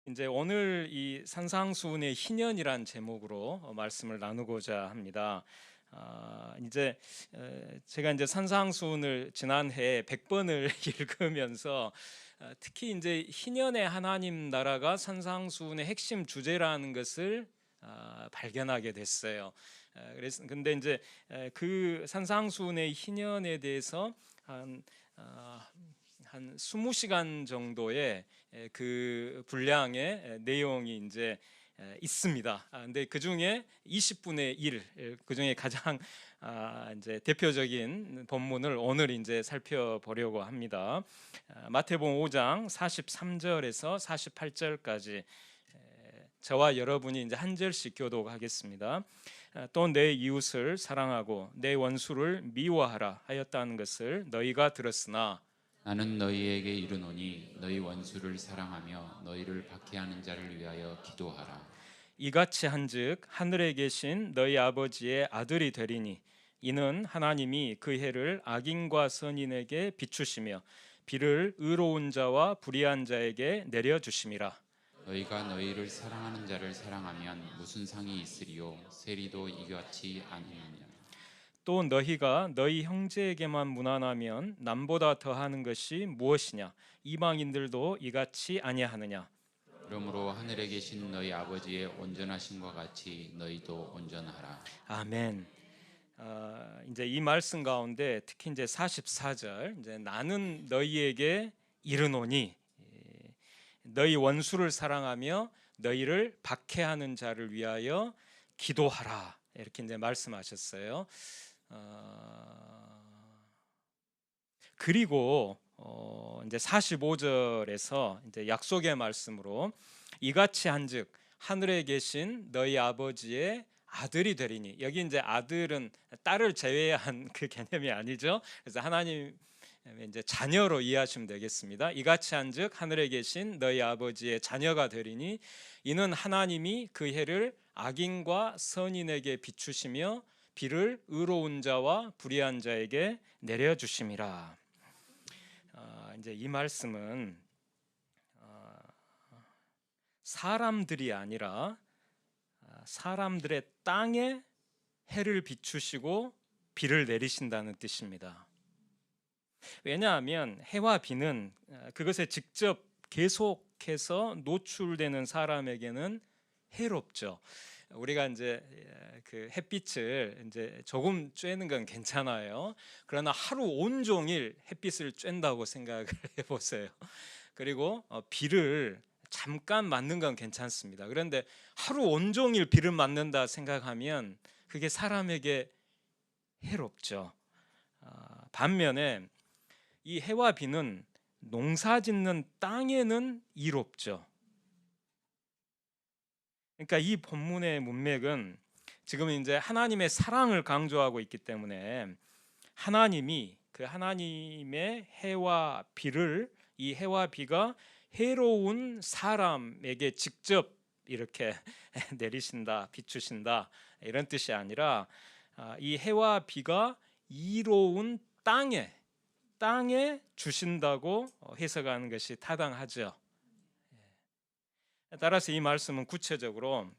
이제 오늘 이 산상수훈의 희년이란 제목으로 말씀을 나누고자 합니다. 이제 제가 이제 산상수훈을 지난해 100번을 읽으면서 특히 이제 희년의 하나님 나라가 산상수훈의 핵심 주제라는 것을 발견하게 됐어요. 그래서 근데 이제 그 산상수훈의 희년에 대해서 한 20시간 정도의 그 분량의 내용이 이제 있습니다. 근데 그 중에 20분의 1, 그 중에 가장 이제 대표적인 본문을 오늘 이제 살펴보려고 합니다. 마태복음 5장 43절에서 48절까지 저와 여러분이 이제 한 절씩 교독하겠습니다. 또 내 이웃을 사랑하고 내 원수를 미워하라 하였다는 것을 너희가 들었으나 나는 너희에게 이르노니 너희 원수를 사랑하며 너희를 박해하는 자를 위하여 기도하라. 이같이 한즉 하늘에 계신 너희 아버지의 아들이 되리니 이는 하나님이 그 해를 악인과 선인에게 비추시며 비를 의로운 자와 불의한 자에게 내려 주심이라. 너희가 너희를 사랑하는 자를 사랑하면 무슨 상이 있으리요? 세리도 이같이 아니느냐? 또 너희가 너희 형제에게만 무난하면 남보다 더하는 것이 무엇이냐? 이방인들도 이같이 아니하느냐? 그러므로 하늘에 계신 너희 아버지의 온전하심과 같이 너희도 온전하라. 아멘. 이제 이 말씀 가운데 특히 이제 44절 이제 나는 너희에게 이르노니 너희 원수를 사랑하며 너희를 박해하는 자를 위하여 기도하라 이렇게 이제 말씀하셨어요. 그리고 이제 45절에서 이제 약속의 말씀으로 이같이 한즉 하늘에 계신 너희 아버지의 아들이 되리니 여기 이제 아들은 딸을 제외한 그 개념이 아니죠. 그래서 하나님 이제 자녀로 이해하시면 되겠습니다. 이같이 한즉 하늘에 계신 너희 아버지의 자녀가 되리니 이는 하나님이 그 해를 악인과 선인에게 비추시며 비를 의로운 자와 불의한 자에게 내려 주심이라. 이제 이 말씀은 사람들이 아니라 사람들의 땅에 해를 비추시고 비를 내리신다는 뜻입니다. 왜냐하면 해와 비는 그것에 직접 계속해서 노출되는 사람에게는 해롭죠. 우리가 이제 그 햇빛을 이제 조금 쬐는 건 괜찮아요. 그러나 하루 온종일 햇빛을 쬐다고 생각을 해보세요. 그리고 비를 잠깐 맞는 건 괜찮습니다. 그런데 하루 온종일 비를 맞는다 생각하면 그게 사람에게 해롭죠. 반면에 이 해와 비는 농사 짓는 땅에는 이롭죠. 그러니까 이 본문의 문맥은 지금 이제 하나님의 사랑을 강조하고 있기 때문에 하나님이 그 하나님의 해와 비를 이 해와 비가 해로운 사람에게 직접 이렇게 내리신다, 비추신다 이런 뜻이 아니라 이 해와 비가 이로운 땅에 주신다고 해석하는 것이 타당하죠. 따라서 이 말씀은 구체적으로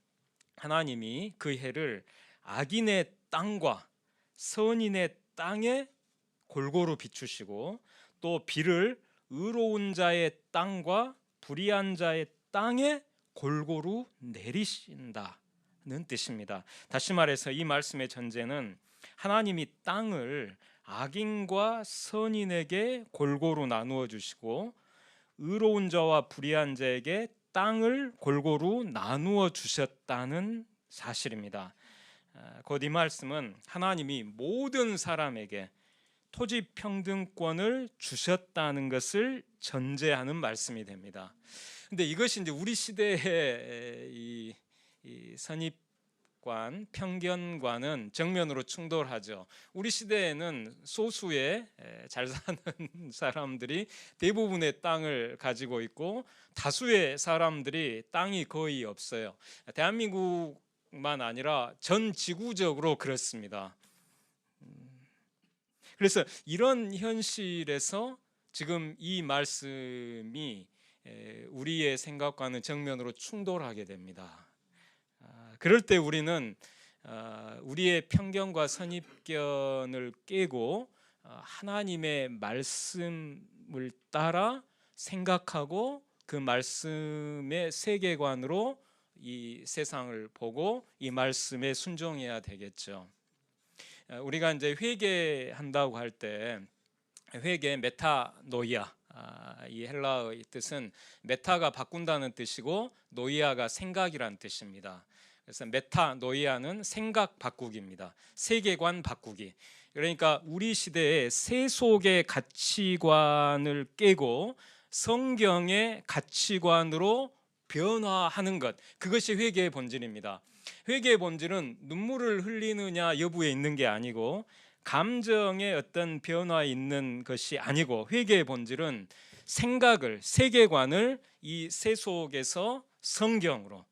하나님이 그 해를 악인의 땅과 선인의 땅에 골고루 비추시고 또 비를 의로운 자의 땅과 불의한 자의 땅에 골고루 내리신다는 뜻입니다. 다시 말해서 이 말씀의 전제는 하나님이 땅을 악인과 선인에게 골고루 나누어 주시고 의로운 자와 불의한 자에게 땅을 골고루 나누어 주셨다는 사실입니다. 곧 이 말씀은 하나님이 모든 사람에게 토지 평등권을 주셨다는 것을 전제하는 말씀이 됩니다. 근데 이것이 이제 우리 시대의 이 선입관, 편견과는 정면으로 충돌하죠. 우리 시대에는 소수의 잘 사는 사람들이 대부분의 땅을 가지고 있고 다수의 사람들이 땅이 거의 없어요. 대한민국만 아니라 전 지구적으로 그렇습니다. 그래서 이런 현실에서 지금 이 말씀이 우리의 생각과는 정면으로 충돌하게 됩니다. 그럴 때 우리는 우리의 편견과 선입견을 깨고 하나님의 말씀을 따라 생각하고 그 말씀의 세계관으로 이 세상을 보고 이 말씀에 순종해야 되겠죠. 우리가 이제 회개한다고 할 때 회개 메타노이아, 이 헬라어의 뜻은 메타가 바꾼다는 뜻이고 노이아가 생각이란 뜻입니다. 그래서 메타노이아는 생각 바꾸기입니다. 세계관 바꾸기. 그러니까 우리 시대의 세속의 가치관을 깨고 성경의 가치관으로 변화하는 것, 그것이 회개의 본질입니다. 회개의 본질은 눈물을 흘리느냐 여부에 있는 게 아니고 감정의 어떤 변화에 있는 것이 아니고 회개의 본질은 생각을, 세계관을 이 세속에서 성경으로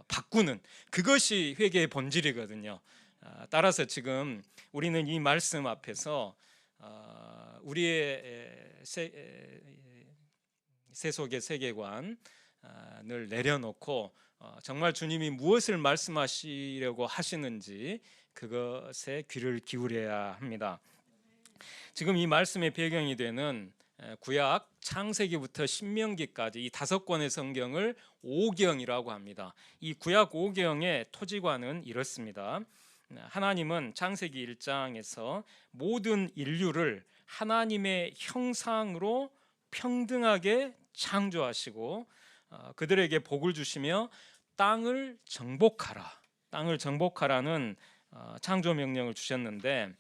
바꾸는, 그것이 회개의 본질이거든요. 따라서 지금 우리는 이 말씀 앞에서 우리의 세속의 세계관을 내려놓고 정말 주님이 무엇을 말씀하시려고 하시는지 그것에 귀를 기울여야 합니다. 지금 이 말씀의 배경이 되는 구약 창세기부터 신명기까지 이 5권의 성경을 오경이라고 합니다. 이 구약 오경의 토지관은 이렇습니다. 하나님은 창세기 1장에서 모든 인류를 하나님의 형상으로 평등하게 창조하시고 그들에게 복을 주시며 땅을 정복하라. 땅을 정복하라는 창조 명령을 주셨는데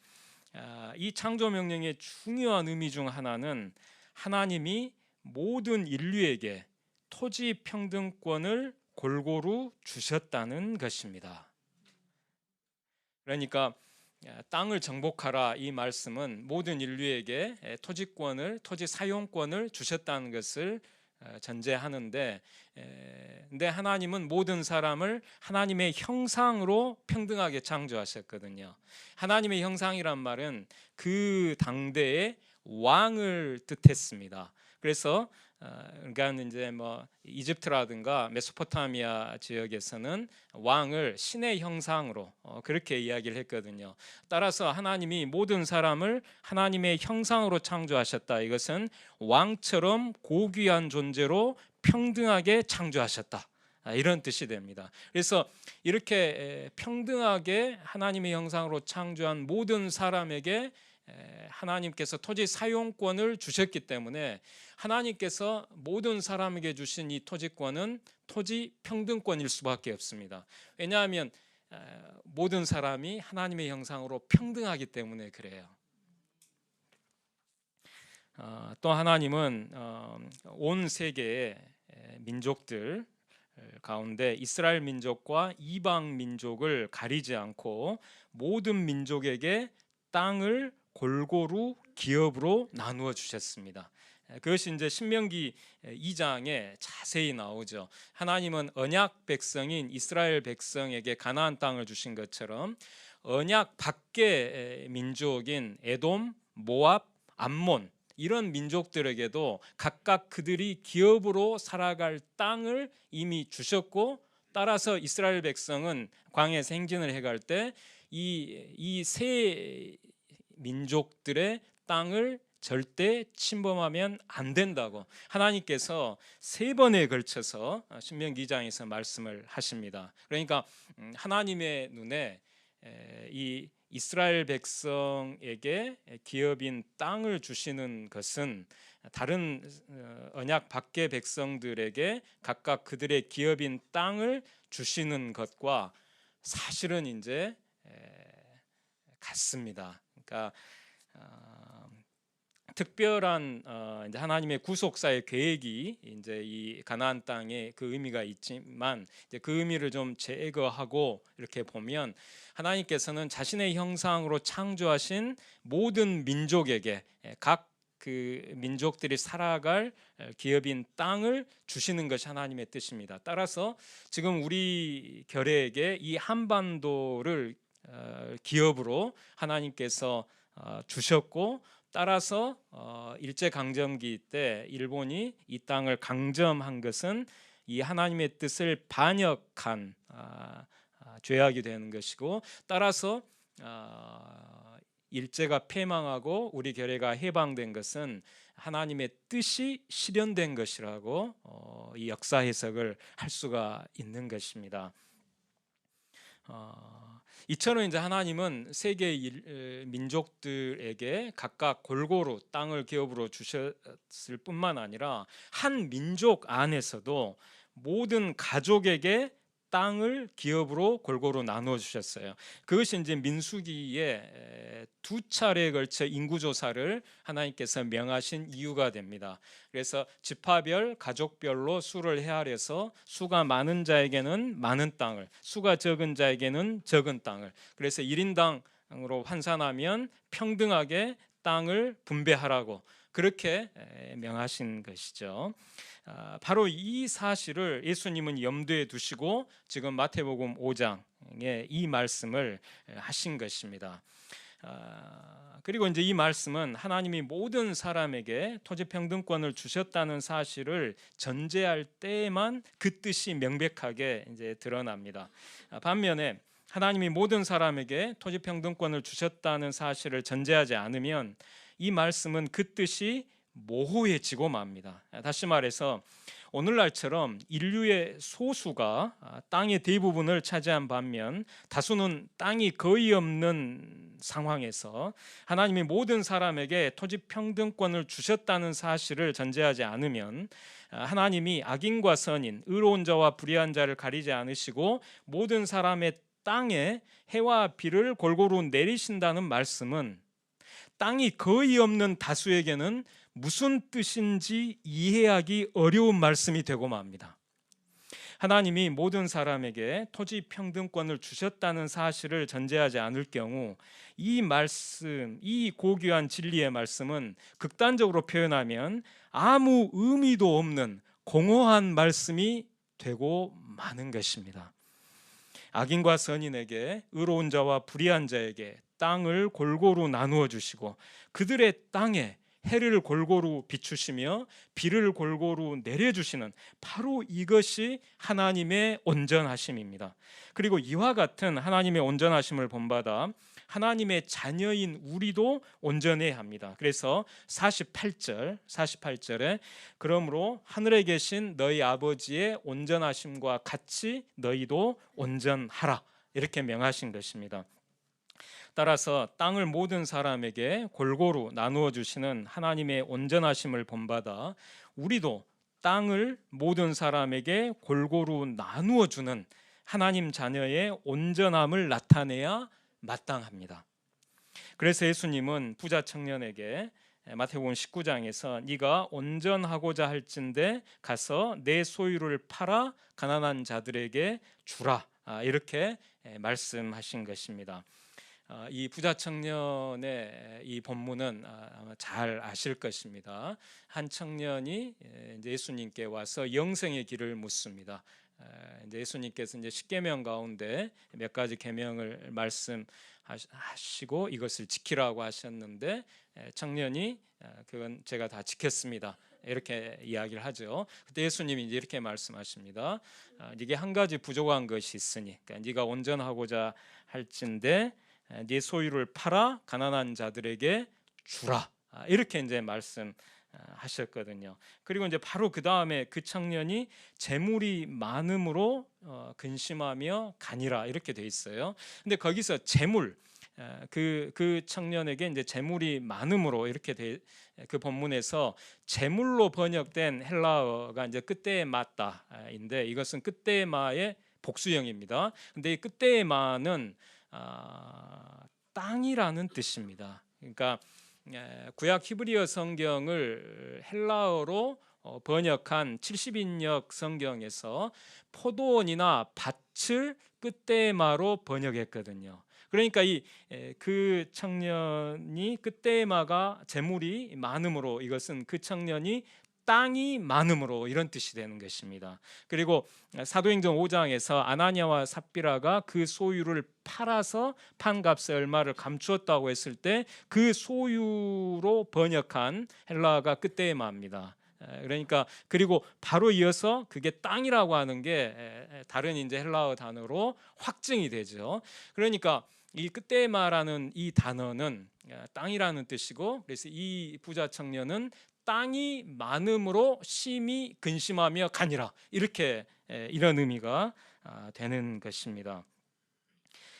이 창조 명령의 중요한 의미 중 하나는 하나님이 모든 인류에게 토지 평등권을 골고루 주셨다는 것입니다. 그러니까 땅을 정복하라, 이 말씀은 모든 인류에게 토지권을, 토지 사용권을 주셨다는 것을 전제하는데, 근데 하나님은 모든 사람을 하나님의 형상으로 평등하게 창조하셨거든요. 하나님의 형상이란 말은 그 당대의 왕을 뜻했습니다. 그래서 그러니까 이제 뭐 이집트라든가 메소포타미아 지역에서는 왕을 신의 형상으로 그렇게 이야기를 했거든요. 따라서 하나님이 모든 사람을 하나님의 형상으로 창조하셨다. 이것은 왕처럼 고귀한 존재로 평등하게 창조하셨다. 이런 뜻이 됩니다. 그래서 이렇게 평등하게 하나님의 형상으로 창조한 모든 사람에게 하나님께서 토지 사용권을 주셨기 때문에 하나님께서 모든 사람에게 주신 이 토지권은 토지 평등권일 수밖에 없습니다. 왜냐하면 모든 사람이 하나님의 형상으로 평등하기 때문에 그래요. 또 하나님은 온 세계의 민족들 가운데 이스라엘 민족과 이방 민족을 가리지 않고 모든 민족에게 땅을 골고루 기업으로 나누어 주셨습니다. 그것이 이제 신명기 2장에 자세히 나오죠. 하나님은 언약 백성인 이스라엘 백성에게 가나안 땅을 주신 것처럼 언약 밖의 민족인 에돔, 모압, 암몬 이런 민족들에게도 각각 그들이 기업으로 살아갈 땅을 이미 주셨고, 따라서 이스라엘 백성은 광야에서 행진을 해갈 때 이 세 민족들의 땅을 절대 침범하면 안 된다고 하나님께서 3번에 걸쳐서 신명기 2장에서 말씀을 하십니다. 그러니까 하나님의 눈에 이 이스라엘 백성에게 기업인 땅을 주시는 것은 다른 언약 밖의 백성들에게 각각 그들의 기업인 땅을 주시는 것과 사실은 이제 같습니다. 그러니까 특별한 이제 하나님의 구속사의 계획이 이제 이 가나안 땅에 그 의미가 있지만 이제 그 의미를 좀 제거하고 이렇게 보면 하나님께서는 자신의 형상으로 창조하신 모든 민족에게 각 그 민족들이 살아갈 기업인 땅을 주시는 것이 하나님의 뜻입니다. 따라서 지금 우리 결의에게 이 한반도를 기업으로 하나님께서 주셨고, 따라서 일제 강점기 때 일본이 이 땅을 강점한 것은 이 하나님의 뜻을 반역한 죄악이 되는 것이고, 따라서 일제가 패망하고 우리 교회가 해방된 것은 하나님의 뜻이 실현된 것이라고 이 역사 해석을 할 수가 있는 것입니다. 이처럼 이제 하나님은 세계 민족들에게 각각 골고루 땅을 기업으로 주셨을 뿐만 아니라 한 민족 안에서도 모든 가족에게 땅을 기업으로 골고루 나누어 주셨어요. 그것이 이제 민수기에 두 차례에 걸쳐 인구조사를 하나님께서 명하신 이유가 됩니다. 그래서 지파별, 가족별로 수를 헤아려서 수가 많은 자에게는 많은 땅을, 수가 적은 자에게는 적은 땅을, 그래서 1인당으로 환산하면 평등하게 땅을 분배하라고 그렇게 명하신 것이죠. 바로 이 사실을 예수님은 염두에 두시고 지금 마태복음 5장에 이 말씀을 하신 것입니다. 그리고 이제 이 말씀은 하나님이 모든 사람에게 토지평등권을 주셨다는 사실을 전제할 때에만 그 뜻이 명백하게 이제 드러납니다. 반면에 하나님이 모든 사람에게 토지평등권을 주셨다는 사실을 전제하지 않으면 이 말씀은 그 뜻이 모호해지고 맙니다. 다시 말해서 오늘날처럼 인류의 소수가 땅의 대부분을 차지한 반면 다수는 땅이 거의 없는 상황에서 하나님이 모든 사람에게 토지 평등권을 주셨다는 사실을 전제하지 않으면 하나님이 악인과 선인, 의로운 자와 불의한 자를 가리지 않으시고 모든 사람의 땅에 해와 비를 골고루 내리신다는 말씀은 땅이 거의 없는 다수에게는 무슨 뜻인지 이해하기 어려운 말씀이 되고 맙니다. 하나님이 모든 사람에게 토지 평등권을 주셨다는 사실을 전제하지 않을 경우 이 말씀, 이 고귀한 진리의 말씀은 극단적으로 표현하면 아무 의미도 없는 공허한 말씀이 되고 마는 것입니다. 악인과 선인에게, 의로운 자와 불의한 자에게 땅을 골고루 나누어 주시고 그들의 땅에 해를 골고루 비추시며 비를 골고루 내려주시는 바로 이것이 하나님의 온전하심입니다. 그리고 이와 같은 하나님의 온전하심을 본받아 하나님의 자녀인 우리도 온전해야 합니다. 그래서 48절에 그러므로 하늘에 계신 너희 아버지의 온전하심과 같이 너희도 온전하라 이렇게 명하신 것입니다. 따라서 땅을 모든 사람에게 골고루 나누어 주시는 하나님의 온전하심을 본받아 우리도 땅을 모든 사람에게 골고루 나누어 주는 하나님 자녀의 온전함을 나타내야 마땅합니다. 그래서 예수님은 부자 청년에게 마태복음 19장에서 네가 온전하고자 할진대 가서 내 소유를 팔아 가난한 자들에게 주라 이렇게 말씀하신 것입니다. 이 부자 청년의 이 본문은 아마 잘 아실 것입니다. 한 청년이 이제 예수님께 와서 영생의 길을 묻습니다. 이제 예수님께서 이제 10계명 가운데 몇 가지 계명을 말씀하시고 이것을 지키라고 하셨는데 청년이 그건 제가 다 지켰습니다. 이렇게 이야기를 하죠. 그때 예수님이 이제 이렇게 말씀하십니다. 네게 한 가지 부족한 것이 있으니, 그러니까 네가 온전하고자 할진대 네 소유를 팔아 가난한 자들에게 주라 이렇게 이제 말씀하셨거든요. 그리고 이제 바로 그 다음에 그 청년이 재물이 많음으로 근심하며 가니라 이렇게 돼 있어요. 근데 거기서 재물 그 청년에게 이제 재물이 많음으로 이렇게 그 본문에서 재물로 번역된 헬라어가 이제 끝때에 마다인데 이것은 끝때에 마의 복수형입니다. 근데 이 끝때에 마는 땅이라는 뜻입니다. 그러니까 구약 히브리어 성경을 헬라어로 번역한 70인역 성경에서 포도원이나 밭을 끝대마로 번역했거든요. 그러니까 그 청년이 끝대마가 재물이 많음으로 이것은 그 청년이 땅이 많음으로 이런 뜻이 되는 것입니다. 그리고 사도행전 5장에서 아나니아와 삽비라가 그 소유를 팔아서 판값에 얼마를 감추었다고 했을 때 그 소유로 번역한 헬라어가 끝데마입니다. 그러니까 그리고 바로 이어서 그게 땅이라고 하는 게 다른 이제 헬라어 단어로 확증이 되죠. 그러니까 이 끝데마라는 이 단어는 땅이라는 뜻이고, 그래서 이 부자 청년은 땅이 많음으로 심히 근심하며 가니라, 이렇게 이런 의미가 되는 것입니다.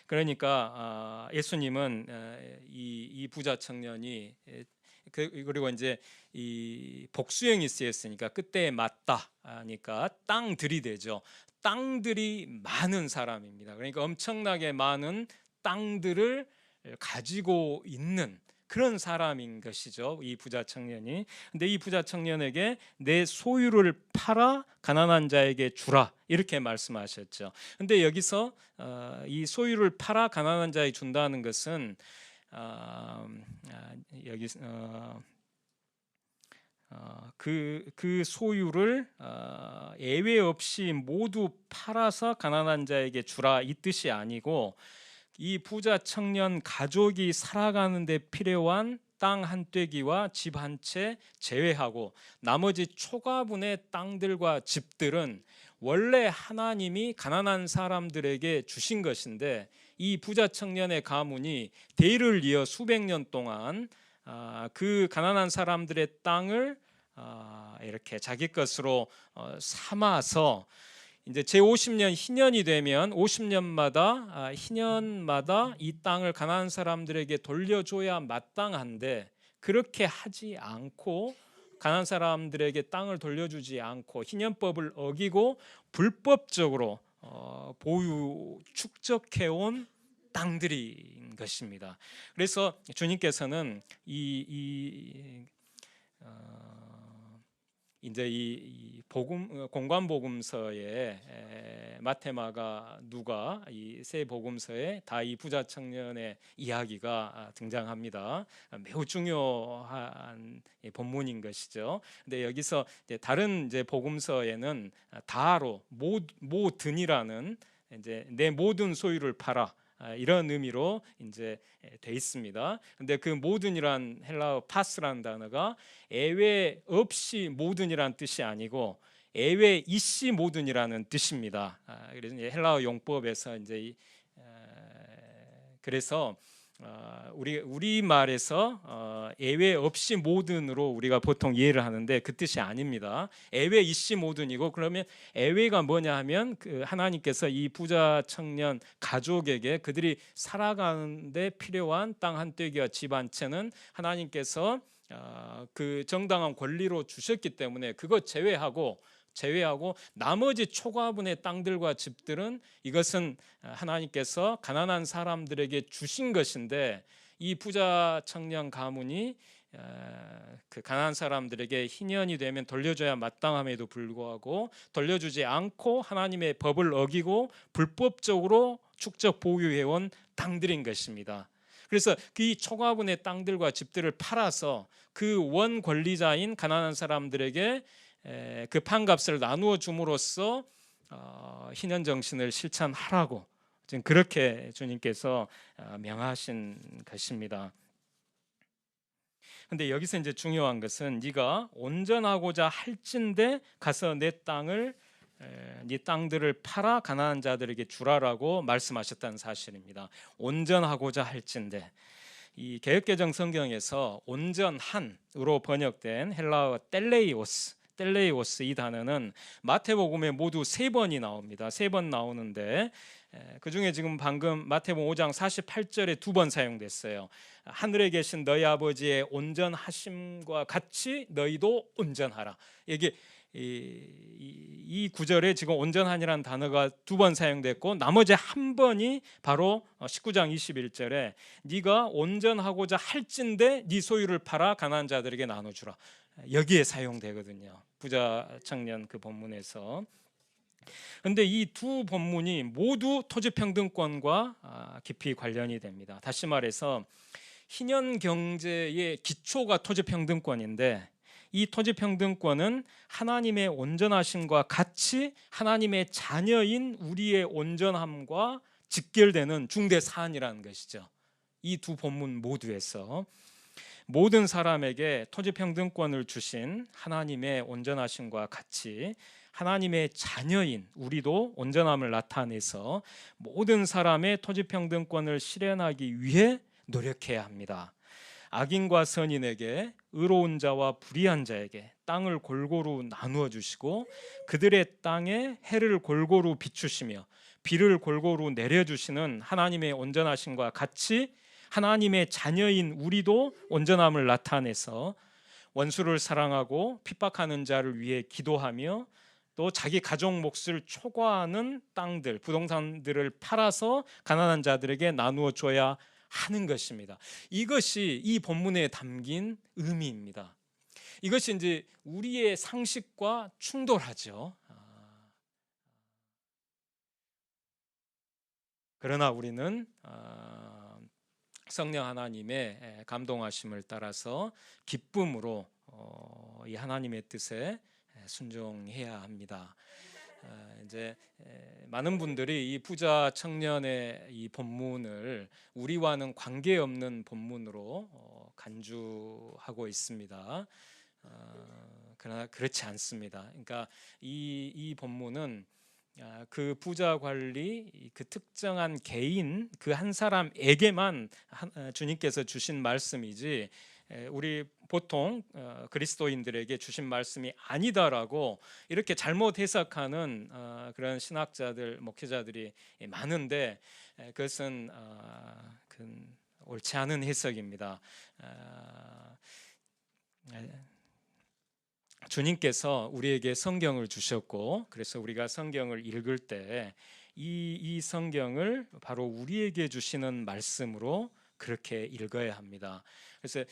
그러니까 예수님은 이 부자 청년이 그리고 이제 이 복수형이 쓰였으니까 그때에 맞다 하니까 땅들이 되죠. 땅들이 많은 사람입니다. 그러니까 엄청나게 많은 땅들을 가지고 있는 그런 사람인 것이죠, 이 부자 청년이. 근데 이 부자 청년에게 내 소유를 팔아 가난한 자에게 주라, 이렇게 말씀하셨죠. 근데 여기서 이 소유를 팔아 가난한 자에게 준다는 것은 여기 그 소유를 예외 없이 모두 팔아서 가난한 자에게 주라, 이 뜻이 아니고, 이 부자 청년 가족이 살아가는 데 필요한 땅 한 떼기와 집 한 채 제외하고 나머지 초과분의 땅들과 집들은 원래 하나님이 가난한 사람들에게 주신 것인데, 이 부자 청년의 가문이 대를 이어 수백 년 동안 그 가난한 사람들의 땅을 이렇게 자기 것으로 삼아서 이제 제 50년 희년이 되면 50년마다 희년마다 이 땅을 가난한 사람들에게 돌려줘야 마땅한데, 그렇게 하지 않고 가난한 사람들에게 땅을 돌려주지 않고 희년법을 어기고 불법적으로 보유 축적해온 땅들인 것입니다. 그래서 주님께서는 이제 이 복음 공관복음서에 마태마가 누가 이 세 복음서에 다 이 부자 청년의 이야기가 등장합니다. 매우 중요한 본문인 것이죠. 근데 여기서 이제 다른 이제 복음서에는 다로 모든이라는 이제 내 모든 소유를 팔아, 이런 의미로 이제 돼 있습니다. 근데 그 모든이란 헬라어 파스라는 단어가 예외 없이 모든이란 뜻이 아니고 예외 있이 모든이라는 뜻입니다. 그래서 이제 헬라어 용법에서 이제 그래서 우리 말에서 예외 없이 모든으로 우리가 보통 이해를 하는데 그 뜻이 아닙니다. 예외 있이 모든이고, 그러면 예외가 뭐냐 하면 그 하나님께서 이 부자 청년 가족에게 그들이 살아가는데 필요한 땅 한 떼기와 집 한 채는 하나님께서 그 정당한 권리로 주셨기 때문에 그것 제외하고 나머지 초과분의 땅들과 집들은 이것은 하나님께서 가난한 사람들에게 주신 것인데, 이 부자 청년 가문이 그 가난한 사람들에게 희년이 되면 돌려줘야 마땅함에도 불구하고 돌려주지 않고 하나님의 법을 어기고 불법적으로 축적 보유해온 땅들인 것입니다. 그래서 그 초과분의 땅들과 집들을 팔아서 그 원 권리자인 가난한 사람들에게 그 판값을 나누어 줌으로써 희년 정신을 실천하라고 지금 그렇게 주님께서 명하신 것입니다. 근데 여기서 이제 중요한 것은 네가 온전하고자 할진대 가서 네 땅들을 팔아 가난한 자들에게 주라라고 말씀하셨다는 사실입니다. 온전하고자 할진대. 이 개역개정 성경에서 온전한으로 번역된 헬라어 텔레이오스, 이 단어는 마태복음에 모두 3번이 나옵니다. 3번 나오는데 그 중에 지금 방금 마태복음 5장 48절에 2번 사용됐어요. 하늘에 계신 너희 아버지의 온전하심과 같이 너희도 온전하라. 이게 이 구절에 지금 온전하니라는 단어가 2번 사용됐고, 나머지 한 번이 바로 19장 21절에 네가 온전하고자 할진대 네 소유를 팔아 가난한 자들에게 나눠주라, 여기에 사용되거든요. 부자 청년 그 본문에서. 그런데 이 두 본문이 모두 토지평등권과 깊이 관련이 됩니다. 다시 말해서 희년 경제의 기초가 토지평등권인데, 이 토지평등권은 하나님의 온전하심과 같이 하나님의 자녀인 우리의 온전함과 직결되는 중대 사안이라는 것이죠. 이 두 본문 모두에서 모든 사람에게 토지평등권을 주신 하나님의 온전하심과 같이 하나님의 자녀인 우리도 온전함을 나타내서 모든 사람의 토지평등권을 실현하기 위해 노력해야 합니다. 악인과 선인에게, 의로운 자와 불의한 자에게 땅을 골고루 나누어 주시고 그들의 땅에 해를 골고루 비추시며 비를 골고루 내려주시는 하나님의 온전하심과 같이 하나님의 자녀인 우리도 온전함을 나타내서 원수를 사랑하고 핍박하는 자를 위해 기도하며 또 자기 가족 몫을 초과하는 땅들, 부동산들을 팔아서 가난한 자들에게 나누어 줘야 하는 것입니다. 이것이 이 본문에 담긴 의미입니다. 이것이 이제 우리의 상식과 충돌하죠. 그러나 우리는 성령 하나님의 감동하심을 따라서 기쁨으로 이 하나님의 뜻에 순종해야 합니다. 이제 많은 분들이 이 부자 청년의 이 본문을 우리와는 관계없는 본문으로 간주하고 있습니다. 그러나 그렇지 않습니다. 그러니까 이 본문은 그 부자 관리, 그 특정한 개인, 그 한 사람에게만 주님께서 주신 말씀이지 우리 보통 그리스도인들에게 주신 말씀이 아니다라고 이렇게 잘못 해석하는 그런 신학자들, 목회자들이 많은데 그것은 옳지 않은 해석입니다. 주님께서 우리에게 성경을 주셨고 그래서 우리가 성경을 읽을 때 이 성경을 바로 우리에게 주시는 말씀으로 그렇게 읽어야 합니다. 그래서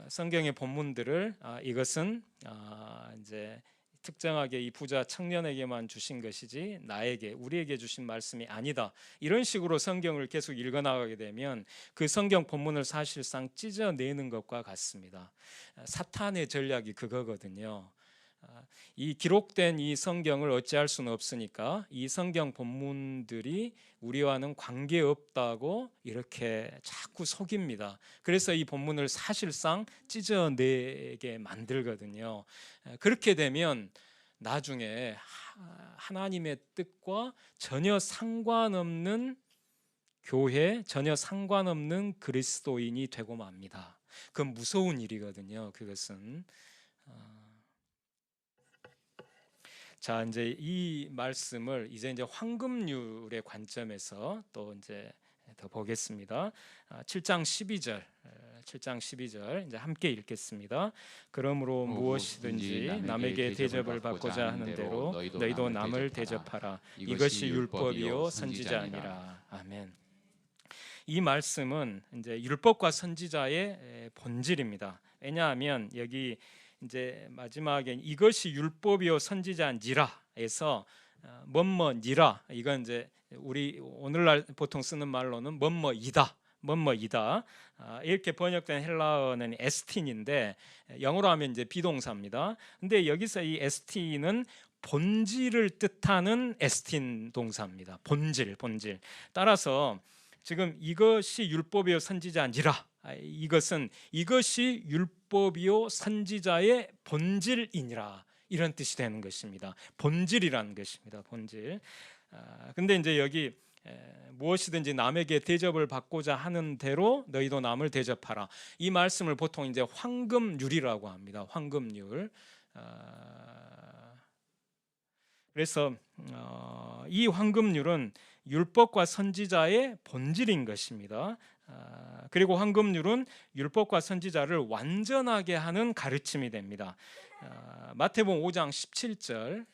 성경의 본문들을 이것은 이제 특정하게 이 부자 청년에게만 주신 것이지 나에게, 우리에게 주신 말씀이 아니다, 이런 식으로 성경을 계속 읽어나가게 되면 그 성경 본문을 사실상 찢어내는 것과 같습니다. 사탄의 전략이 그거거든요. 이 기록된 이 성경을 어찌할 수는 없으니까 이 성경 본문들이 우리와는 관계없다고 이렇게 자꾸 속입니다. 그래서 이 본문을 사실상 찢어내게 만들거든요. 그렇게 되면 나중에 하나님의 뜻과 전혀 상관없는 교회, 전혀 상관없는 그리스도인이 되고 맙니다. 그건 무서운 일이거든요. 그것은 자, 이제 이 말씀을 이제 황금률의 관점에서 또 이제 더 보겠습니다. 7장 12절 이제 함께 읽겠습니다. 그러므로 무엇이든지 남에게 대접을 받고자 하는 대로 너희도 남을 대접하라. 이것이 율법이요 선지자 아니라. 아멘. 이 말씀은 이제 율법과 선지자의 본질입니다. 왜냐하면 여기 이제 마지막에 이것이 율법이요 선지자니라에서 뭐뭐니라, 이건 이제 우리 오늘날 보통 쓰는 말로는 뭐뭐이다 이렇게 번역된 헬라어는 에스틴인데 영어로 하면 이제 비동사입니다. 근데 여기서 이 에스틴은 본질을 뜻하는 에스틴 동사입니다. 본질. 따라서 지금 이것이 율법이요 선지자니라, 이것이 율법이요 선지자의 본질이니라, 이런 뜻이 되는 것입니다. 본질이라는 것입니다. 본질. 근데 이제 여기 무엇이든지 남에게 대접을 받고자 하는 대로 너희도 남을 대접하라. 이 말씀을 보통 이제 황금률이라고 합니다. 황금률. 그래서 이 황금률은 율법과 선지자의 본질인 것입니다. 그리고 황금률은 율법과 선지자를 완전하게 하는 가르침이 됩니다. 마태복음 5장 17절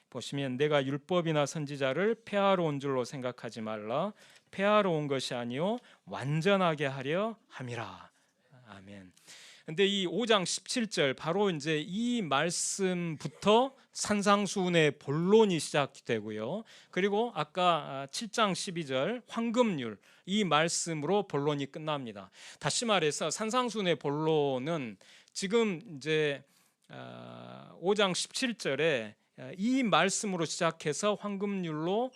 보시면 내가 율법이나 선지자를 폐하러 온 줄로 생각하지 말라. 폐하러 온 것이 아니요 완전하게 하려 함이라. 아멘. 근데 이 5장 17절 바로 이제 이 말씀부터 산상수훈의 본론이 시작되고요. 그리고 아까 7장 12절 황금률 이 말씀으로 본론이 끝납니다. 다시 말해서 산상수훈의 본론은 지금 이제 5장 17절에 이 말씀으로 시작해서 황금률로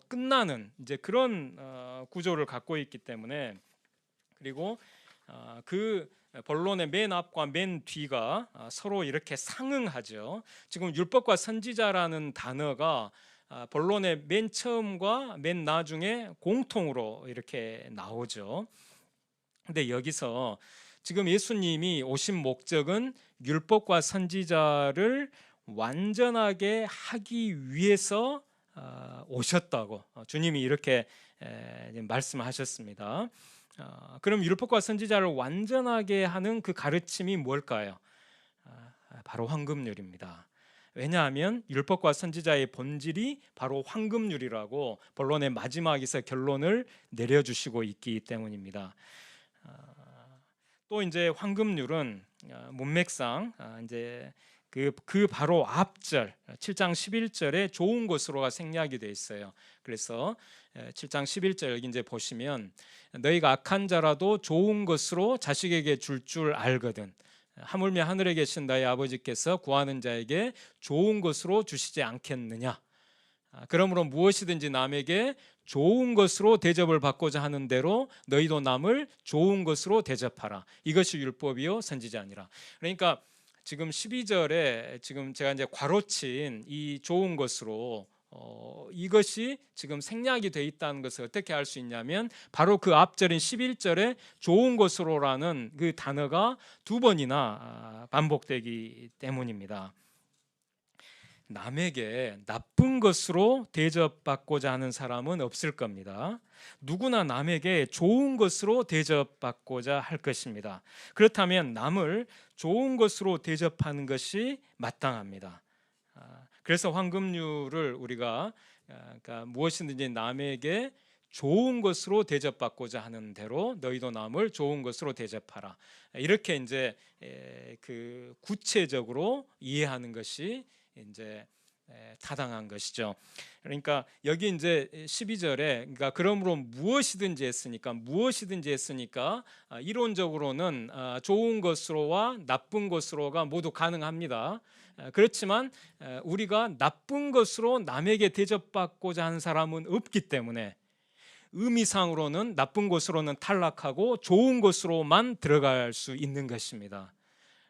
끝나는 이제 그런 구조를 갖고 있기 때문에, 그리고 그 본론의 맨 앞과 맨 뒤가 서로 이렇게 상응하죠. 지금 율법과 선지자라는 단어가 본론의 맨 처음과 맨 나중에 공통으로 이렇게 나오죠. 근데 여기서 지금 예수님이 오신 목적은 율법과 선지자를 완전하게 하기 위해서 오셨다고 주님이 이렇게 말씀하셨습니다. 그럼 율법과 선지자를 완전하게 하는 그 가르침이 뭘까요? 바로 황금률입니다. 왜냐하면 율법과 선지자의 본질이 바로 황금률이라고 본론의 마지막에서 결론을 내려주시고 있기 때문입니다. 또 이제 황금률은 문맥상 이제 그 바로 앞절 7장 11절에 좋은 것으로가 생략이 되어 있어요. 그래서 7장 11절 여기 이제 보시면 너희가 악한 자라도 좋은 것으로 자식에게 줄 알거든 하물며 하늘에 계신 너희 아버지께서 구하는 자에게 좋은 것으로 주시지 않겠느냐. 그러므로 무엇이든지 남에게 좋은 것으로 대접을 받고자 하는 대로 너희도 남을 좋은 것으로 대접하라. 이것이 율법이요 선지자니라. 그러니까 지금 12절에 지금 제가 이제 괄호친 이 좋은 것으로 이것이 지금 생략이 돼 있다는 것을 어떻게 알 수 있냐면 바로 그 앞절인 11절에 좋은 것으로라는 그 단어가 두 번이나 반복되기 때문입니다. 남에게 나쁜 것으로 대접받고자 하는 사람은 없을 겁니다. 누구나 남에게 좋은 것으로 대접받고자 할 것입니다. 그렇다면 남을 좋은 것으로 대접하는 것이 마땅합니다. 그래서 황금률을 우리가 그러니까 무엇이든지 남에게 좋은 것으로 대접받고자 하는 대로 너희도 남을 좋은 것으로 대접하라. 이렇게 이제 그 구체적으로 이해하는 것이 이제 타당한 것이죠. 그러니까 여기 이제 12절에 그러니까 그러므로 무엇이든지 했으니까 이론적으로는 좋은 것으로와 나쁜 것으로가 모두 가능합니다. 그렇지만 우리가 나쁜 것으로 남에게 대접받고자 하는 사람은 없기 때문에 의미상으로는 나쁜 것으로는 탈락하고 좋은 것으로만 들어갈 수 있는 것입니다.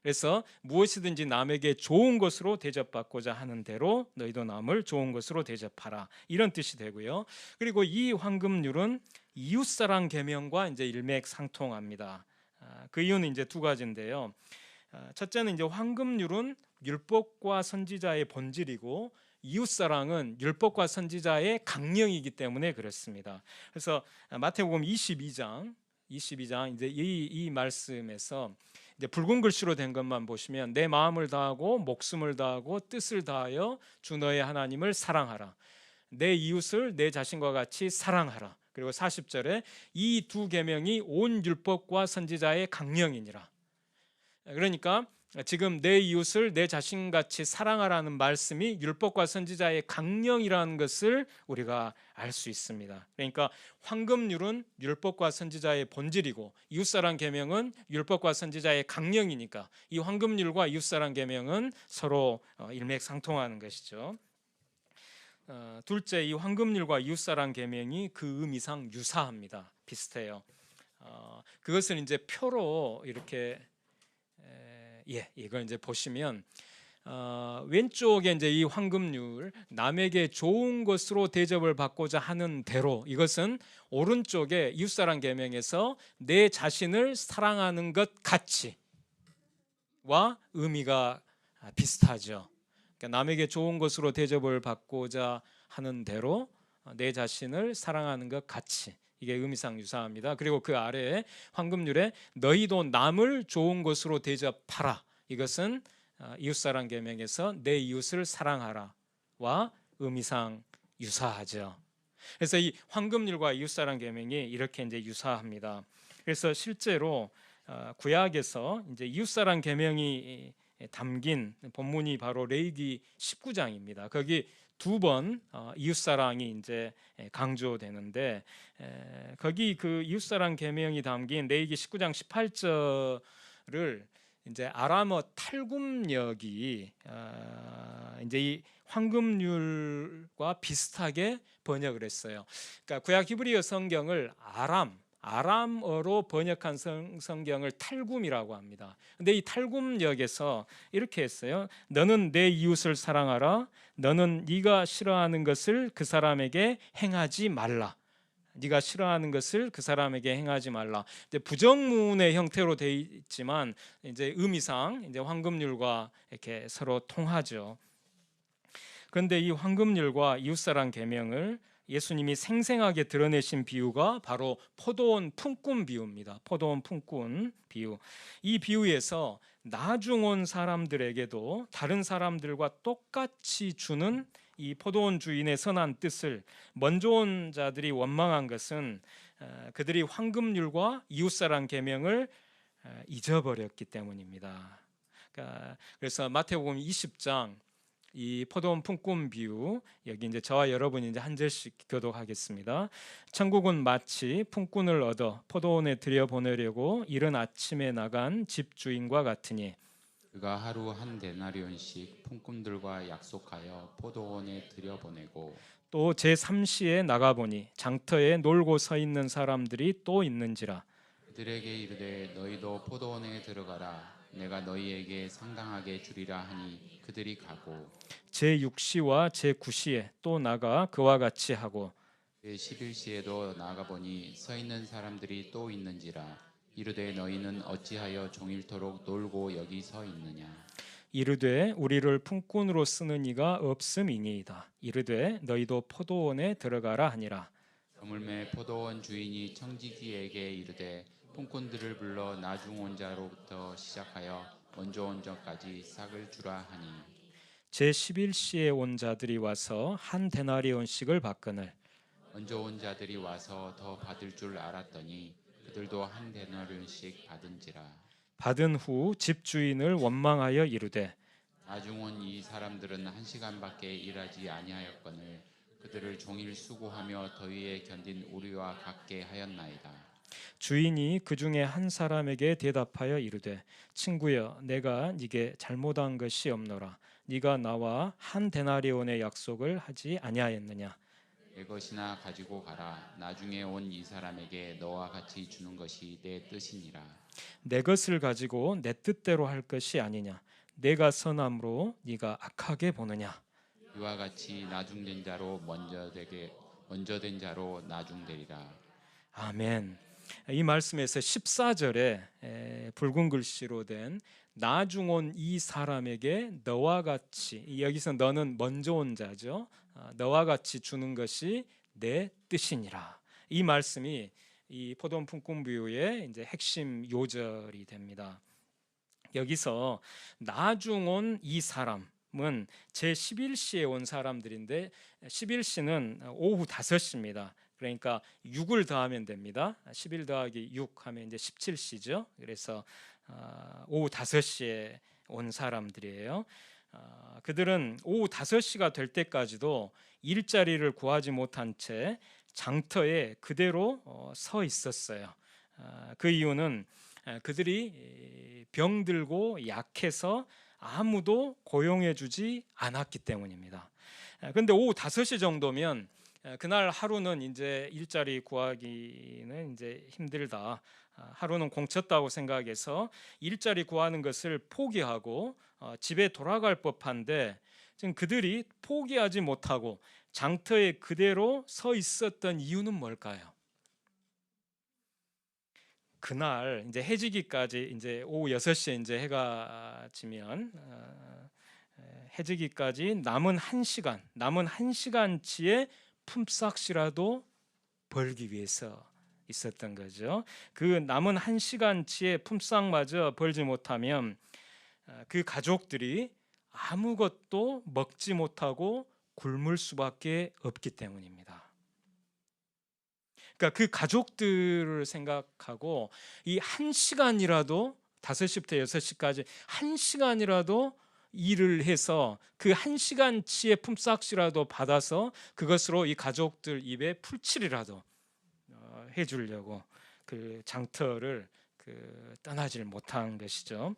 그래서 무엇이든지 남에게 좋은 것으로 대접받고자 하는 대로 너희도 남을 좋은 것으로 대접하라 이런 뜻이 되고요. 그리고 이 황금률은 이웃사랑 계명과 이제 일맥상통합니다. 그 이유는 이제 두 가지인데요. 첫째는 이제 황금률은 율법과 선지자의 본질이고 이웃사랑은 율법과 선지자의 강령이기 때문에 그렇습니다. 그래서 마태복음 22장 이제 이 말씀에서 이제 붉은 글씨로 된 것만 보시면 내 마음을 다하고 목숨을 다하고 뜻을 다하여 주 너의 하나님을 사랑하라. 내 이웃을 내 자신과 같이 사랑하라. 그리고 40절에 이 두 계명이 온 율법과 선지자의 강령이니라. 그러니까 지금 내 이웃을 내 자신같이 사랑하라는 말씀이 율법과 선지자의 강령이라는 것을 우리가 알 수 있습니다. 그러니까 황금률은 율법과 선지자의 본질이고 이웃사랑 계명은 율법과 선지자의 강령이니까 이 황금률과 이웃사랑 계명은 서로 일맥상통하는 것이죠. 둘째, 이 황금률과 이웃사랑 계명이 그 의미상 유사합니다. 비슷해요. 그것을 이제 표로 이렇게 이걸 이제 보시면 왼쪽에 이제 이 황금률 남에게 좋은 것으로 대접을 받고자 하는 대로 이것은 오른쪽에 이웃사랑 계명에서 내 자신을 사랑하는 것 같이와 의미가 비슷하죠. 그러니까 남에게 좋은 것으로 대접을 받고자 하는 대로 내 자신을 사랑하는 것 같이 이게 의미상 유사합니다. 그리고 그 아래에 황금률에 너희도 남을 좋은 것으로 대접하라. 이것은 이웃사랑 계명에서 내 이웃을 사랑하라와 의미상 유사하죠. 그래서 이 황금률과 이웃사랑 계명이 이렇게 이제 유사합니다. 그래서 실제로 구약에서 이제 이웃사랑 계명이 담긴 본문이 바로 레위기 19장입니다. 거기 두 번 이웃사랑이 이제 강조되는데 거기 그 이웃사랑 계명이 담긴 레위기 19장 18절을 이제 아람어 탈굼역이 이제 이 황금률과 비슷하게 번역을 했어요. 그러니까 구약 히브리어 성경을 아람어로 번역한 성경을 탈굼이라고 합니다. 근데 이 탈굼역에서 이렇게 했어요. 너는 내 이웃을 사랑하라. 너는 네가 싫어하는 것을 그 사람에게 행하지 말라. 네가 싫어하는 것을 그 사람에게 행하지 말라. 이제 부정문의 형태로 되어 있지만 이제 의미상 이제 황금률과 이렇게 서로 통하죠. 그런데 이 황금률과 이웃사랑 계명을 예수님이 생생하게 드러내신 비유가 바로 포도원 품꾼 비유입니다. 포도원 품꾼 비유. 이 비유에서 나중 온 사람들에게도 다른 사람들과 똑같이 주는 이 포도원 주인의 선한 뜻을 먼저 온 자들이 원망한 것은 그들이 황금률과 이웃사랑 계명을 잊어버렸기 때문입니다. 그래서 마태복음 20장 이 포도원 품꾼 비유, 여기 이제 저와 여러분이 이제 한 절씩 교독하겠습니다. 천국은 마치 품꾼을 얻어 포도원에 들여보내려고 이른 아침에 나간 집주인과 같으니 그가 하루 한 데나리온씩 품꾼들과 약속하여 포도원에 들여보내고 또 제3시에 나가보니 장터에 놀고 서 있는 사람들이 또 있는지라. 그들에게 이르되 너희도 포도원에 들어가라. 내가 너희에게 상당하게 주리라 하니 그들이 가고 제6시와 제9시에 또 나가 그와 같이 하고 제11시에도 나가보니 서 있는 사람들이 또 있는지라. 이르되 너희는 어찌하여 종일토록 놀고 여기 서 있느냐. 이르되 우리를 품꾼으로 쓰는 이가 없음이니이다. 이르되 너희도 포도원에 들어가라 하니라. 저물매 포도원 주인이 청지기에게 이르되 품꾼들을 불러 나중 온 자로부터 시작하여 먼저 온 자까지 싹을 주라 하니 제11시에 온 자들이 와서 한 데나리온씩을 받거늘 먼저 온 자들이 와서 더 받을 줄 알았더니 그들도 한 데나리온씩 받은지라. 받은 후 집주인을 원망하여 이르되 나중 온 이 사람들은 1시간밖에 일하지 아니하였거늘 그들을 종일 수고하며 더위에 견딘 우리와 같게 하였나이다. 주인이 그 중에 한 사람에게 대답하여 이르되 친구여 내가 네게 잘못한 것이 없노라. 네가 나와 한 데나리온의 약속을 하지 아니하였느냐. 내 것이나 가지고 가라. 나중에 온 이 사람에게 너와 같이 주는 것이 내 뜻이니라. 내 것을 가지고 내 뜻대로 할 것이 아니냐. 내가 선함으로 네가 악하게 보느냐. 이와 같이 나중된 자로 먼저 된 자로 나중되리라. 아멘. 이 말씀에서 14절에 붉은 글씨로 된 나중 온 이 사람에게 너와 같이, 여기서 너는 먼저 온 자죠. 너와 같이 주는 것이 내 뜻이니라. 이 말씀이 이 포도원 품꾼 비유의 이제 핵심 요절이 됩니다. 여기서 나중 온 이 사람은 제 11시에 온 사람들인데 11시는 오후 5시입니다. 그러니까 6을 더하면 됩니다. 11 더하기 6 하면 이제 17시죠. 그래서 오후 5시에 온 사람들이에요. 그들은 오후 5시가 될 때까지도 일자리를 구하지 못한 채 장터에 그대로 서 있었어요. 그 이유는 그들이 병들고 약해서 아무도 고용해 주지 않았기 때문입니다. 그런데 오후 5시 정도면 그날 하루는 이제 일자리 구하기는 이제 힘들다. 하루는 공쳤다고 생각해서 일자리 구하는 것을 포기하고 집에 돌아갈 법한데 지금 그들이 포기하지 못하고 장터에 그대로 서 있었던 이유는 뭘까요? 그날 이제 해지기까지 이제 오후 6시에 이제 해가 지면 해지기까지 남은 1시간치의 품삯이라도 벌기 위해서 있었던 거죠. 그 남은 1시간치의 품삯마저 벌지 못하면 그 가족들이 아무것도 먹지 못하고 굶을 수밖에 없기 때문입니다. 그러니까 그 가족들을 생각하고 이 1시간이라도 5시부터 6시까지 1시간이라도 일을 해서 그 1시간치의 품삯이라도 받아서 그것으로 이 가족들 입에 풀칠이라도 해주려고 그 장터를 떠나질 못한 것이죠.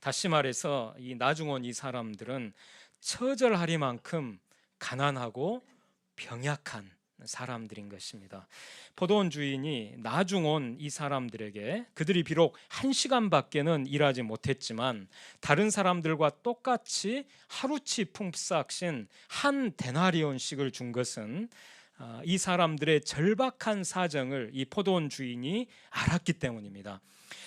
다시 말해서 이 나중온 이 사람들은 처절하리만큼 가난하고 병약한 사람들인 것입니다. 포도원 주인이 나중온 이 사람들에게 그들이 비록 1시간밖에는 일하지 못했지만 다른 사람들과 똑같이 하루치 품삯인 한 데나리온씩을 준 것은 이 사람들의 절박한 사정을 이 포도원 주인이 알았기 때문입니다.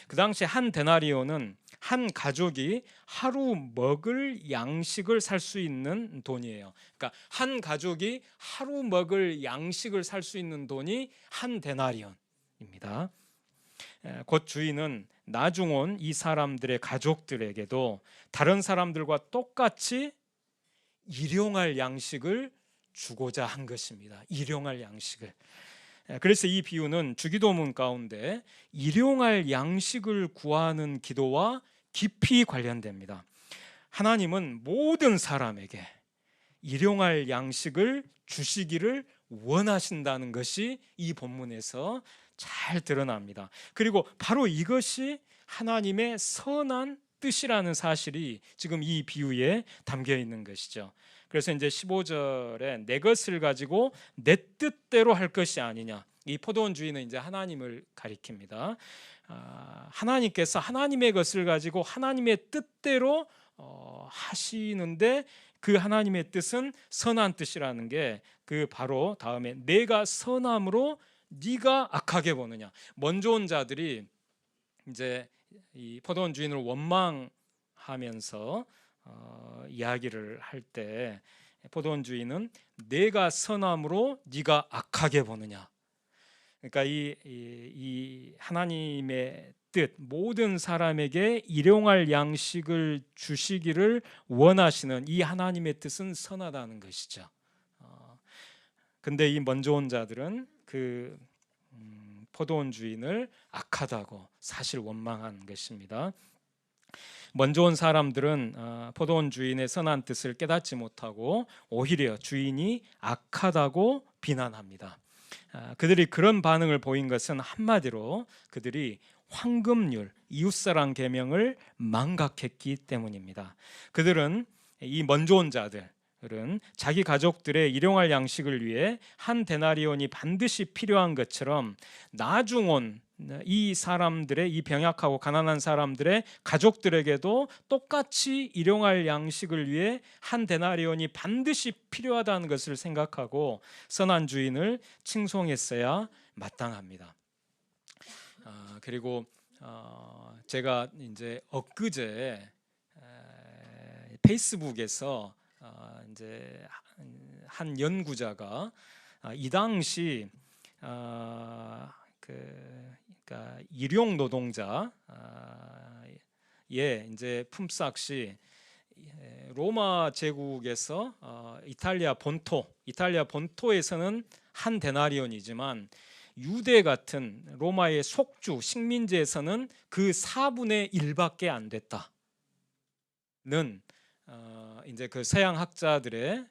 그 당시 한 데나리온은 한 가족이 하루 먹을 양식을 살 수 있는 돈이에요. 그러니까 한 가족이 하루 먹을 양식을 살 수 있는 돈이 한 데나리온입니다. 곧 주인은 나중온 이 사람들의 가족들에게도 다른 사람들과 똑같이 일용할 양식을 주고자 한 것입니다. 일용할 양식을. 그래서 이 비유는 주기도문 가운데 일용할 양식을 구하는 기도와 깊이 관련됩니다. 하나님은 모든 사람에게 일용할 양식을 주시기를 원하신다는 것이 이 본문에서 잘 드러납니다. 그리고 바로 이것이 하나님의 선한 뜻이라는 사실이 지금 이 비유에 담겨 있는 것이죠. 그래서 이제 15절에 내 것을 가지고 내 뜻대로 할 것이 아니냐. 이 포도원 주인은 이제 하나님을 가리킵니다. 하나님께서 하나님의 것을 가지고 하나님의 뜻대로 하시는데 그 하나님의 뜻은 선한 뜻이라는 게 그 바로 다음에 내가 선함으로 네가 악하게 보느냐. 먼저 온 자들이 이제 이 포도원 주인을 원망하면서 이야기를 할 때 포도원 주인은 내가 선함으로 네가 악하게 보느냐. 그러니까 이 하나님의 뜻, 모든 사람에게 일용할 양식을 주시기를 원하시는 이 하나님의 뜻은 선하다는 것이죠. 근데 이 먼저 온 자들은 그 포도원 주인을 악하다고 사실 원망한 것입니다. 먼저 온 사람들은 포도원 주인의 선한 뜻을 깨닫지 못하고 오히려 주인이 악하다고 비난합니다. 그들이 그런 반응을 보인 것은 한마디로 그들이 황금률, 이웃사랑 계명을 망각했기 때문입니다. 그들은 이 먼저 온 자들은 자기 가족들의 일용할 양식을 위해 한 데나리온이 반드시 필요한 것처럼 나중 온 이 사람들의 이 병약하고 가난한 사람들의 가족들에게도 똑같이 일용할 양식을 위해 한 데나리온이 반드시 필요하다는 것을 생각하고 선한 주인을 칭송했어야 마땅합니다. 그리고 제가 이제 엊그제 페이스북에서 이제 한 연구자가 이 당시 그러니까 일용 노동자의 이제 품삯이 로마 제국에서 이탈리아 본토에서는 한 데나리온이지만 유대 같은 로마의 속주 식민지에서는 그 4분의 1밖에 안 됐다는 이제 그 서양 학자들의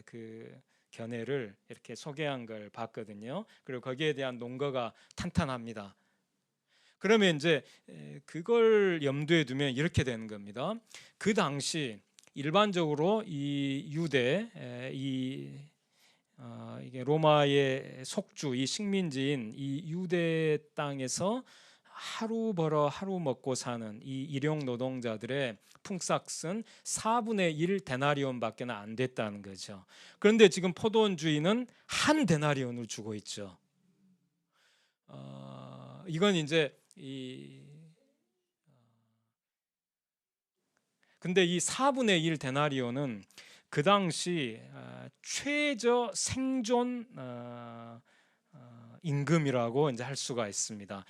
그 견해를 이렇게 소개한 걸 봤거든요. 그리고 거기에 대한 논거가 탄탄합니다. 그러면 이제 그걸 염두에 두면 이렇게 되는 겁니다. 그 당시 일반적으로 이 유대 이게 로마의 속주 이 식민지인 이 유대 땅에서 하루 벌어 하루 먹고 사는 이 일용 노동자들의 품삯은 4분의 1 데나리온밖에 안 됐다는 거죠. 그런데 지금 포도원 주인은 한 데나리온을 주고 있죠. 이건 이제 근데 이 4분의 1 데나리온은 그 당시 최저 생존 임금이라고 이제 할 수가 있습니다.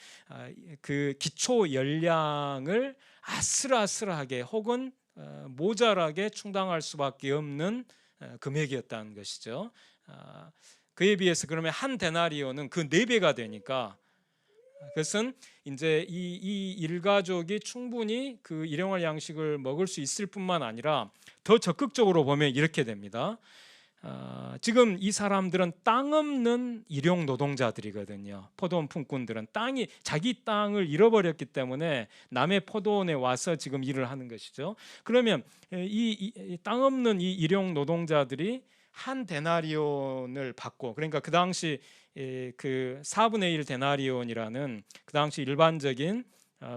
그 기초 열량을 아슬아슬하게 혹은 모자라게 충당할 수밖에 없는 금액이었다는 것이죠. 그에 비해서 그러면 한 데나리온은 그 4배가 되니까, 그것은 이제 이 일가족이 충분히 그 일용할 양식을 먹을 수 있을 뿐만 아니라 더 적극적으로 보면 이렇게 됩니다. 지금 이 사람들은 땅 없는 일용 노동자들이거든요. 포도원 품꾼들은 자기 땅을 잃어버렸기 때문에 남의 포도원에 와서 지금 일을 하는 것이죠. 그러면 이 땅 없는 이 일용 노동자들이 한 데나리온을 받고, 그러니까 그 당시 그 4분의 1 데나리온이라는 그 당시 일반적인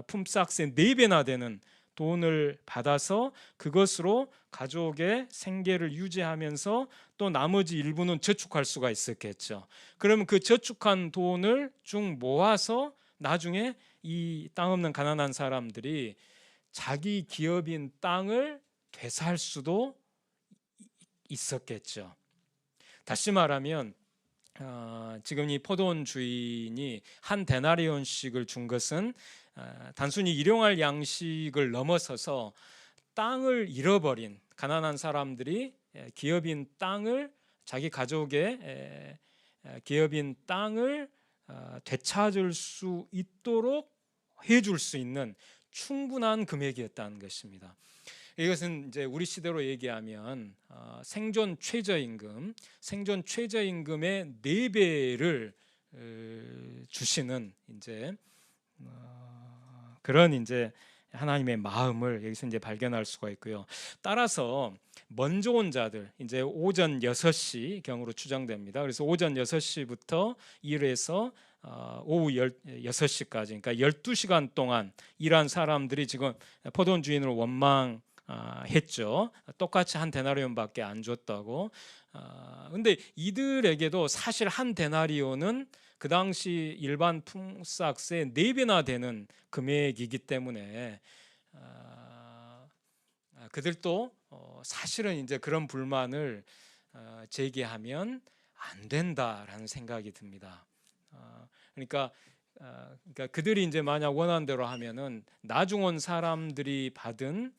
품삯의 4배나 되는 돈을 받아서 그것으로 가족의 생계를 유지하면서 또 나머지 일부는 저축할 수가 있었겠죠. 그러면 그 저축한 돈을 쭉 모아서 나중에 이 땅 없는 가난한 사람들이 자기 기업인 땅을 되살 수도 있었겠죠. 다시 말하면 지금 이 포도원 주인이 한 데나리온씩을 준 것은 단순히 일용할 양식을 넘어서서 땅을 잃어버린 가난한 사람들이 기업인 땅을, 자기 가족의 기업인 땅을 되찾을 수 있도록 해줄 수 있는 충분한 금액이었다는 것입니다. 이것은 이제 우리 시대로 얘기하면 생존 최저임금의 4배를 주시는 이제 그런 이제 하나님의 마음을 여기서 이제 발견할 수가 있고요. 따라서 먼저 온 자들, 이제 오전 6시 경으로 추정됩니다. 그래서 오전 6시부터 일해서 오후 6시까지, 그러니까 12시간 동안 일한 사람들이 지금 포도원 주인을 원망했죠. 똑같이 한 데나리온밖에 안 줬다고. 근데 이들에게도 사실 한 데나리온은 그 당시 일반 품삯의 4배나 되는 금액이기 때문에 그들도 사실은 이제 그런 불만을 제기하면 안 된다라는 생각이 듭니다. 그러니까 그들이 이제 만약 원하는 대로 하면은 나중 온 사람들이 받은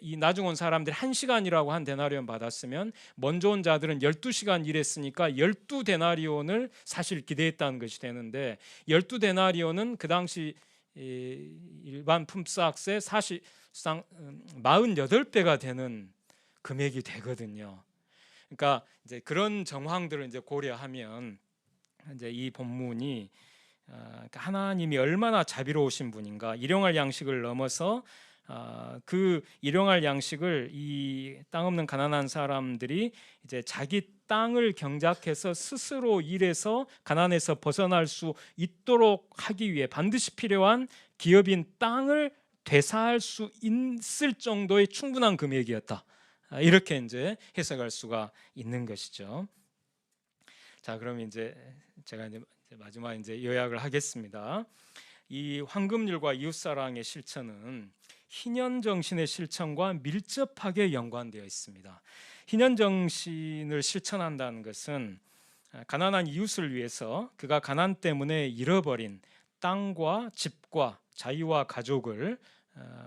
이 나중 온 사람들이 1시간이라고 한 데나리온 받았으면 먼저 온 자들은 12시간 일했으니까 12데나리온을 사실 기대했다는 것이 되는데, 12데나리온은 그 당시 일반 품삯의 사실상 48배가 되는 금액이 되거든요. 그러니까 이제 그런 정황들을 이제 고려하면 이제 이 본문이 하나님이 얼마나 자비로우신 분인가, 일용할 양식을 넘어서 그 일용할 양식을 이 땅 없는 가난한 사람들이 이제 자기 땅을 경작해서 스스로 일해서 가난에서 벗어날 수 있도록 하기 위해 반드시 필요한 기업인 땅을 되사할 수 있을 정도의 충분한 금액이었다. 이렇게 이제 해석할 수가 있는 것이죠. 자, 그럼 이제 제가 이제 마지막 이제 요약을 하겠습니다. 이 황금률과 이웃사랑의 실천은 희년정신의 실천과 밀접하게 연관되어 있습니다. 희년정신을 실천한다는 것은 가난한 이웃을 위해서 그가 가난 때문에 잃어버린 땅과 집과 자유와 가족을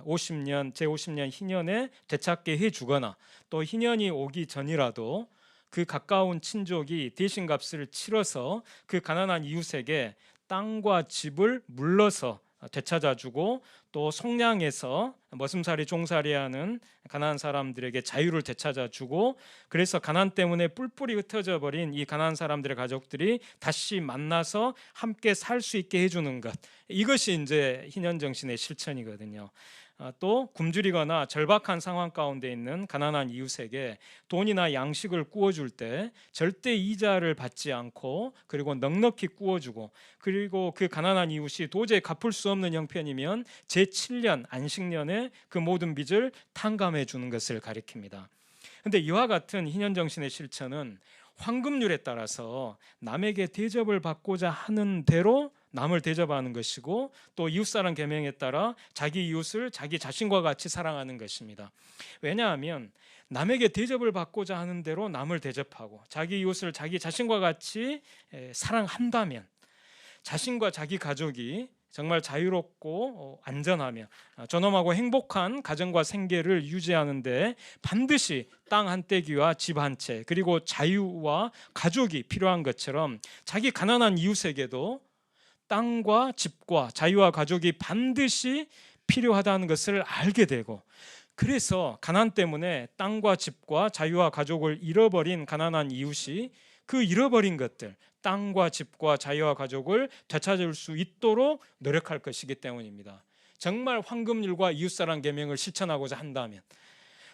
50년, 제50년 희년에 되찾게 해주거나, 또 희년이 오기 전이라도 그 가까운 친족이 대신값을 치러서 그 가난한 이웃에게 땅과 집을 물러서 되찾아주고, 또 속량해서 머슴살이 종살이하는 가난한 사람들에게 자유를 되찾아주고, 그래서 가난 때문에 뿔뿔이 흩어져 버린 이 가난한 사람들의 가족들이 다시 만나서 함께 살 수 있게 해주는 것, 이것이 이제 희년정신의 실천이거든요. 또 굶주리거나 절박한 상황 가운데 있는 가난한 이웃에게 돈이나 양식을 구워줄 때 절대 이자를 받지 않고, 그리고 넉넉히 구워주고, 그리고 그 가난한 이웃이 도저히 갚을 수 없는 형편이면 제7년 안식년에 그 모든 빚을 탕감해 주는 것을 가리킵니다. 그런데 이와 같은 희년정신의 실천은 황금률에 따라서 남에게 대접을 받고자 하는 대로 남을 대접하는 것이고, 또 이웃사랑 계명에 따라 자기 이웃을 자기 자신과 같이 사랑하는 것입니다. 왜냐하면 남에게 대접을 받고자 하는 대로 남을 대접하고 자기 이웃을 자기 자신과 같이 사랑한다면 자신과 자기 가족이 정말 자유롭고 안전하며 존엄하고 행복한 가정과 생계를 유지하는데 반드시 땅 한 떼기와 집 한 채 그리고 자유와 가족이 필요한 것처럼 자기 가난한 이웃에게도 땅과 집과 자유와 가족이 반드시 필요하다는 것을 알게 되고, 그래서 가난 때문에 땅과 집과 자유와 가족을 잃어버린 가난한 이웃이 그 잃어버린 것들, 땅과 집과 자유와 가족을 되찾을 수 있도록 노력할 것이기 때문입니다. 정말 황금률과 이웃사랑 계명을 실천하고자 한다면,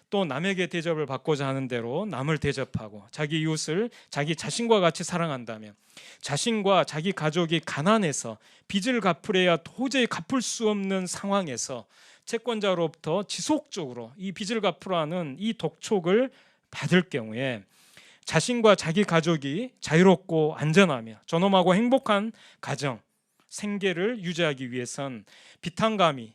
또 남에게 대접을 받고자 하는 대로 남을 대접하고 자기 이웃을 자기 자신과 같이 사랑한다면, 자신과 자기 가족이 가난해서 빚을 갚으려야 도저히 갚을 수 없는 상황에서 채권자로부터 지속적으로 이 빚을 갚으라는 이 독촉을 받을 경우에 자신과 자기 가족이 자유롭고 안전하며 존엄하고 행복한 가정, 생계를 유지하기 위해선 비탄감이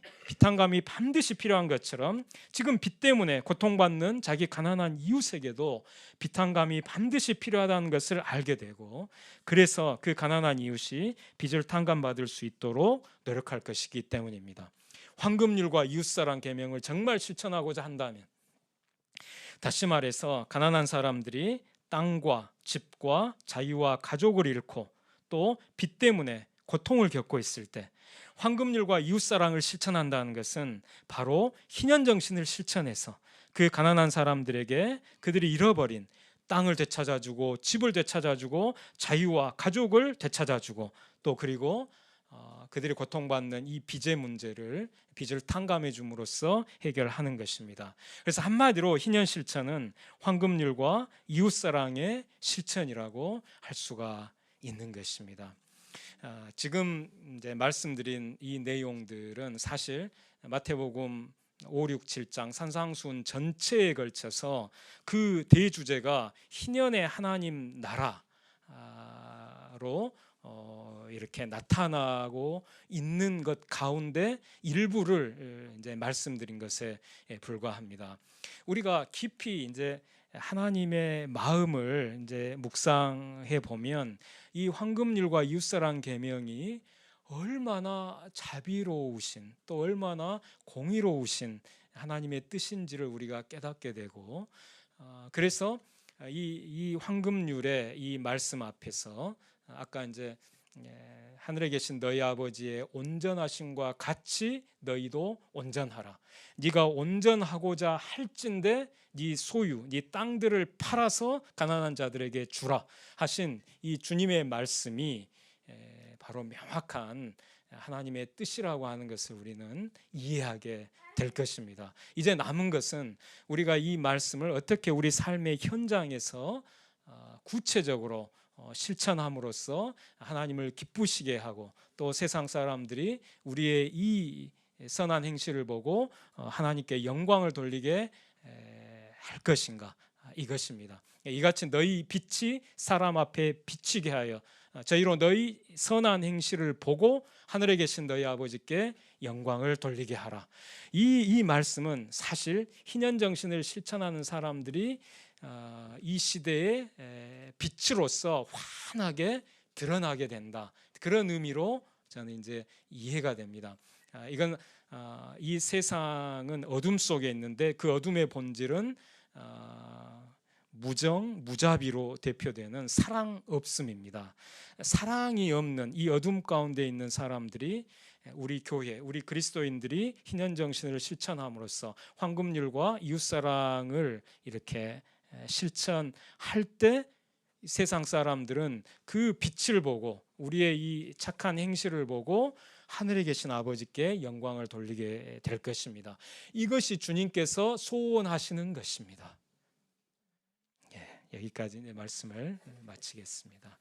반드시 필요한 것처럼 지금 빚 때문에 고통받는 자기 가난한 이웃에게도 비탄감이 반드시 필요하다는 것을 알게 되고, 그래서 그 가난한 이웃이 빚을 탕감받을 수 있도록 노력할 것이기 때문입니다. 황금률과 이웃사랑 계명을 정말 실천하고자 한다면, 다시 말해서 가난한 사람들이 땅과 집과 자유와 가족을 잃고 또 빚 때문에 고통을 겪고 있을 때 황금률과 이웃사랑을 실천한다는 것은 바로 희년정신을 실천해서 그 가난한 사람들에게 그들이 잃어버린 땅을 되찾아주고 집을 되찾아주고 자유와 가족을 되찾아주고, 또 그리고 그들이 고통받는 이 빚의 문제를 빚을 탕감해 줌으로써 해결하는 것입니다. 그래서 한마디로 희년 실천은 황금률과 이웃사랑의 실천이라고 할 수가 있는 것입니다. 지금 이제 말씀드린 이 내용들은 사실 마태복음 5, 6, 7장 산상수훈 전체에 걸쳐서 그 대주제가 희년의 하나님 나라로 이렇게 나타나고 있는 것 가운데 일부를 이제 말씀드린 것에 불과합니다. 우리가 깊이 이제 하나님의 마음을 이제 묵상해 보면 이 황금률과 이웃사랑 계명이 얼마나 자비로우신, 또 얼마나 공의로우신 하나님의 뜻인지를 우리가 깨닫게 되고, 그래서 이 황금률의 이 말씀 앞에서 아까 이제 하늘에 계신 너희 아버지의 온전하심과 같이 너희도 온전하라. 네가 온전하고자 할진대 네 소유, 네 땅들을 팔아서 가난한 자들에게 주라 하신 이 주님의 말씀이 바로 명확한 하나님의 뜻이라고 하는 것을 우리는 이해하게 될 것입니다. 이제 남은 것은 우리가 이 말씀을 어떻게 우리 삶의 현장에서 구체적으로 실천함으로써 하나님을 기쁘시게 하고 또 세상 사람들이 우리의 이 선한 행실을 보고 하나님께 영광을 돌리게 할 것인가, 이것입니다. 이같이 너희 빛이 사람 앞에 비치게 하여 저희로 너희 선한 행실을 보고 하늘에 계신 너희 아버지께 영광을 돌리게 하라. 이 말씀은 사실 희년정신을 실천하는 사람들이 이 시대의 빛으로서 환하게 드러나게 된다, 그런 의미로 저는 이제 이해가 됩니다. 이건 이 세상은 어둠 속에 있는데 그 어둠의 본질은 무정, 무자비로 대표되는 사랑 없음입니다. 사랑이 없는 이 어둠 가운데 있는 사람들이 우리 교회, 우리 그리스도인들이 희년정신을 실천함으로써 황금률과 이웃사랑을 이렇게 실천할 때 세상 사람들은 그 빛을 보고 우리의 이 착한 행실을 보고 하늘에 계신 아버지께 영광을 돌리게 될 것입니다. 이것이 주님께서 소원하시는 것입니다. 여기까지 말씀을 마치겠습니다.